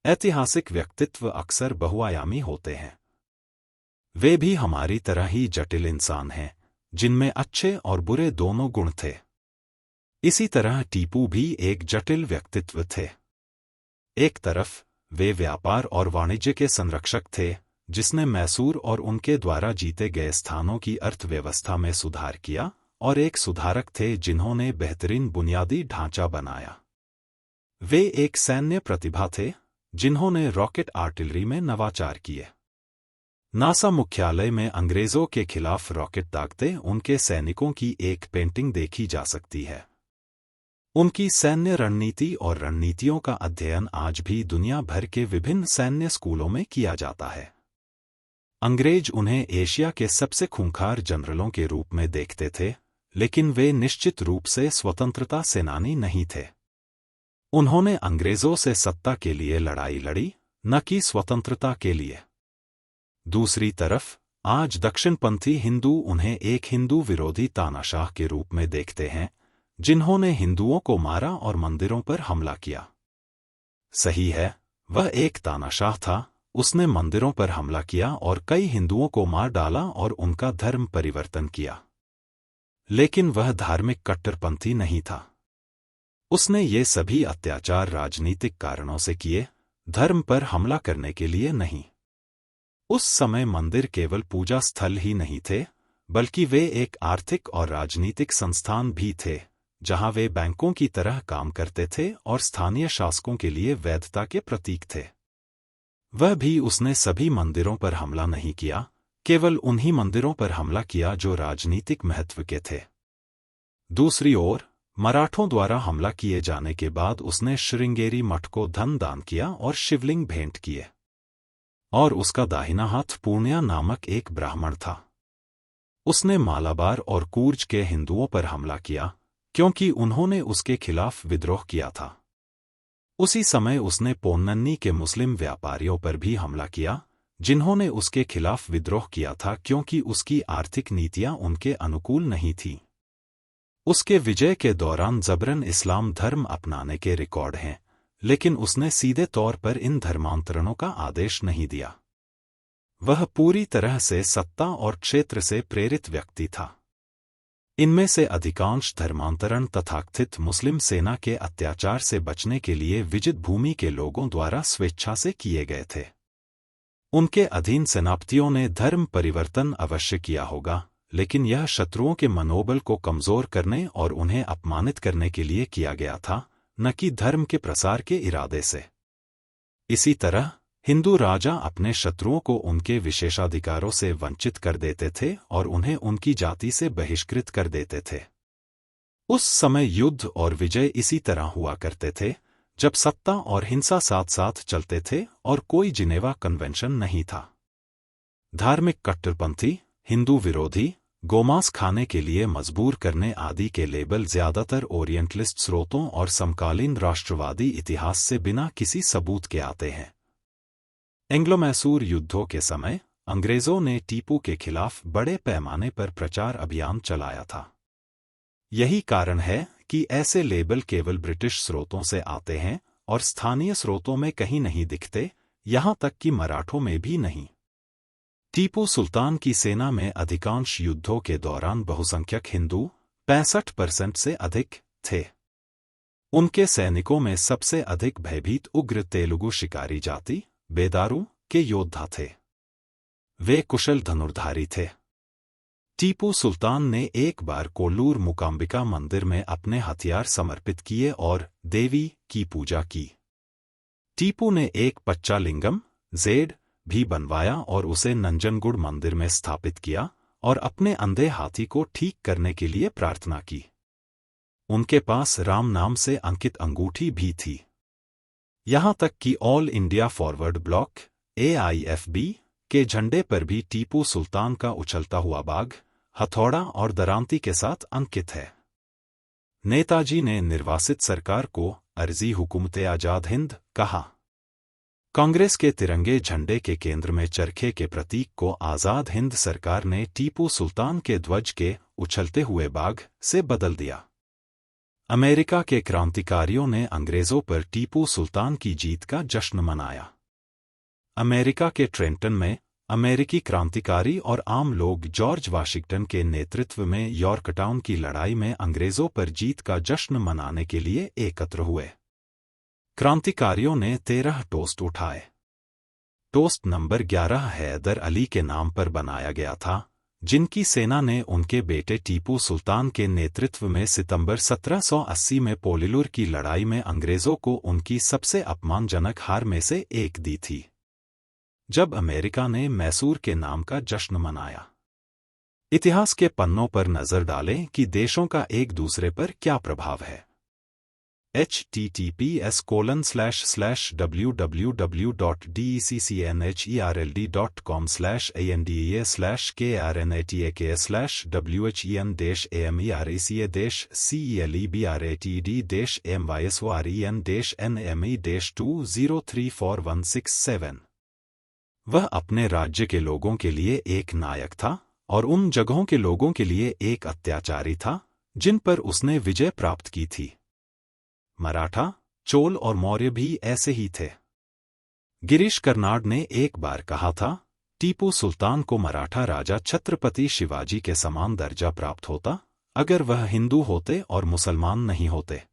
ऐतिहासिक व्यक्तित्व अक्सर बहुआयामी होते हैं। वे भी हमारी तरह ही जटिल इंसान हैं, जिनमें अच्छे और बुरे दोनों गुण थे। इसी तरह टीपू भी एक जटिल व्यक्तित्व थे। एक तरफ वे व्यापार और वाणिज्य के संरक्षक थे, जिसने मैसूर और उनके द्वारा जीते गए स्थानों की अर्थव्यवस्था में सुधार किया, और एक सुधारक थे जिन्होंने बेहतरीन बुनियादी ढांचा बनाया। वे एक सैन्य प्रतिभा थे, जिन्होंने रॉकेट आर्टिलरी में नवाचार किए। नासा मुख्यालय में अंग्रेजों के खिलाफ रॉकेट दागते उनके सैनिकों की एक पेंटिंग देखी जा सकती है। उनकी सैन्य रणनीति और रणनीतियों का अध्ययन आज भी दुनिया भर के विभिन्न सैन्य स्कूलों में किया जाता है। अंग्रेज उन्हें एशिया के सबसे खूंखार जनरलों के रूप में देखते थे, लेकिन वे निश्चित रूप से स्वतंत्रता सेनानी नहीं थे। उन्होंने अंग्रेजों से सत्ता के लिए लड़ाई लड़ी, न कि स्वतंत्रता के लिए। दूसरी तरफ आज दक्षिणपंथी हिंदू उन्हें एक हिंदू विरोधी तानाशाह के रूप में देखते हैं, जिन्होंने हिंदुओं को मारा और मंदिरों पर हमला किया। सही है, वह एक तानाशाह था। उसने मंदिरों पर हमला किया और कई हिंदुओं को मार डाला और उनका धर्म परिवर्तन किया। लेकिन वह धार्मिक कट्टरपंथी नहीं था। उसने ये सभी अत्याचार राजनीतिक कारणों से किए, धर्म पर हमला करने के लिए नहीं। उस समय मंदिर केवल पूजा स्थल ही नहीं थे, बल्कि वे एक आर्थिक और राजनीतिक संस्थान भी थे, जहां वे बैंकों की तरह काम करते थे और स्थानीय शासकों के लिए वैधता के प्रतीक थे। वह भी उसने सभी मंदिरों पर हमला नहीं किया, केवल उन्हीं मंदिरों पर हमला किया जो राजनीतिक महत्व के थे। दूसरी ओर मराठों द्वारा हमला किए जाने के बाद उसने श्रृंगेरी मठ को धन दान किया और शिवलिंग भेंट किए। और उसका दाहिना हाथ पूर्णिया नामक एक ब्राह्मण था। उसने मालाबार और कूर्ज के हिंदुओं पर हमला किया, क्योंकि उन्होंने उसके खिलाफ विद्रोह किया था। उसी समय उसने पोन्ननी के मुस्लिम व्यापारियों पर भी हमला किया, जिन्होंने उसके खिलाफ विद्रोह किया था क्योंकि उसकी आर्थिक नीतियां उनके अनुकूल नहीं थीं। उसके विजय के दौरान जबरन इस्लाम धर्म अपनाने के रिकॉर्ड हैं, लेकिन उसने सीधे तौर पर इन धर्मांतरणों का आदेश नहीं दिया। वह पूरी तरह से सत्ता और क्षेत्र से प्रेरित व्यक्ति था। इनमें से अधिकांश धर्मांतरण तथाकथित मुस्लिम सेना के अत्याचार से बचने के लिए विजित भूमि के लोगों द्वारा स्वेच्छा से किए गए थे। उनके अधीन सेनापतियों ने धर्म परिवर्तन अवश्य किया होगा, लेकिन यह शत्रुओं के मनोबल को कमजोर करने और उन्हें अपमानित करने के लिए किया गया था, न कि धर्म के प्रसार के इरादे से। इसी तरह हिंदू राजा अपने शत्रुओं को उनके विशेषाधिकारों से वंचित कर देते थे और उन्हें उनकी जाति से बहिष्कृत कर देते थे। उस समय युद्ध और विजय इसी तरह हुआ करते थे, जब सत्ता और हिंसा साथ साथ चलते थे और कोई जिनेवा कन्वेंशन नहीं था। धार्मिक कट्टरपंथी, हिंदू विरोधी, गोमांस खाने के लिए मजबूर करने आदि के लेबल ज्यादातर ओरिएंटलिस्ट स्रोतों और समकालीन राष्ट्रवादी इतिहास से बिना किसी सबूत के आते हैं। एंग्लो-मैसूर युद्धों के समय अंग्रेजों ने टीपू के खिलाफ बड़े पैमाने पर प्रचार अभियान चलाया था। यही कारण है कि ऐसे लेबल केवल ब्रिटिश स्रोतों से आते हैं और स्थानीय स्रोतों में कहीं नहीं दिखते, यहां तक कि मराठों में भी नहीं। टीपू सुल्तान की सेना में अधिकांश युद्धों के दौरान बहुसंख्यक हिंदू 65% से अधिक थे। उनके सैनिकों में सबसे अधिक भयभीत उग्र तेलुगु शिकारी जाति बेदारू के योद्धा थे। वे कुशल धनुर्धारी थे। टीपू सुल्तान ने एक बार कोल्लूर मूकांबिका मंदिर में अपने हथियार समर्पित किए और देवी की पूजा की। टीपू ने एक पच्चा लिंगम जेड भी बनवाया और उसे नंजनगुड़ मंदिर में स्थापित किया और अपने अंधे हाथी को ठीक करने के लिए प्रार्थना की। उनके पास राम नाम से अंकित अंगूठी भी थी। यहां तक कि all India forward block AIFB के झंडे पर भी टीपू सुल्तान का उछलता हुआ बाघ, हथौड़ा और दरांती के साथ अंकित है। नेताजी ने निर्वासित सरकार को अर्जी हुकूमत आजाद हिंद कहा। कांग्रेस के तिरंगे झंडे के केंद्र में चरखे के प्रतीक को आजाद हिंद सरकार ने टीपू सुल्तान के ध्वज के उछलते हुए बाघ से बदल दिया। अमेरिका के क्रांतिकारियों ने अंग्रेजों पर टीपू सुल्तान की जीत का जश्न मनाया। अमेरिका के ट्रेंटन में अमेरिकी क्रांतिकारी और आम लोग जॉर्ज वाशिंगटन के नेतृत्व में यॉर्कटाउन की लड़ाई में अंग्रेजों पर जीत का जश्न मनाने के लिए एकत्र हुए। क्रांतिकारियों ने 13 टोस्ट उठाए। टोस्ट नंबर 11 हैदर अली के नाम पर बनाया गया था, जिनकी सेना ने उनके बेटे टीपू सुल्तान के नेतृत्व में सितंबर 1780 में पोलिलुर की लड़ाई में अंग्रेजों को उनकी सबसे अपमानजनक हार में से एक दी थी। जब अमेरिका ने मैसूर के नाम का जश्न मनाया। इतिहास के पन्नों पर नजर डालें कि देशों का एक दूसरे पर क्या प्रभाव है। https://www.deccan.com/andea/karen@eken/when-eme-2034167। वह अपने राज्य के लोगों के लिए एक नायक था और उन जगहों के लोगों के लिए एक अत्याचारी था जिन पर उसने विजय प्राप्त की थी। मराठा, चोल और मौर्य भी ऐसे ही थे। गिरीश कर्नाड ने एक बार कहा था, टीपू सुल्तान को मराठा राजा छत्रपति शिवाजी के समान दर्जा प्राप्त होता अगर वह हिंदू होते और मुसलमान नहीं होते।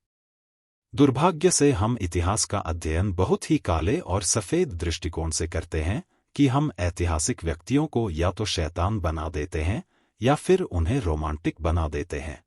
दुर्भाग्य से हम इतिहास का अध्ययन बहुत ही काले और सफेद दृष्टिकोण से करते हैं कि हम ऐतिहासिक व्यक्तियों को या तो शैतान बना देते हैं या फिर उन्हें रोमांटिक बना देते हैं।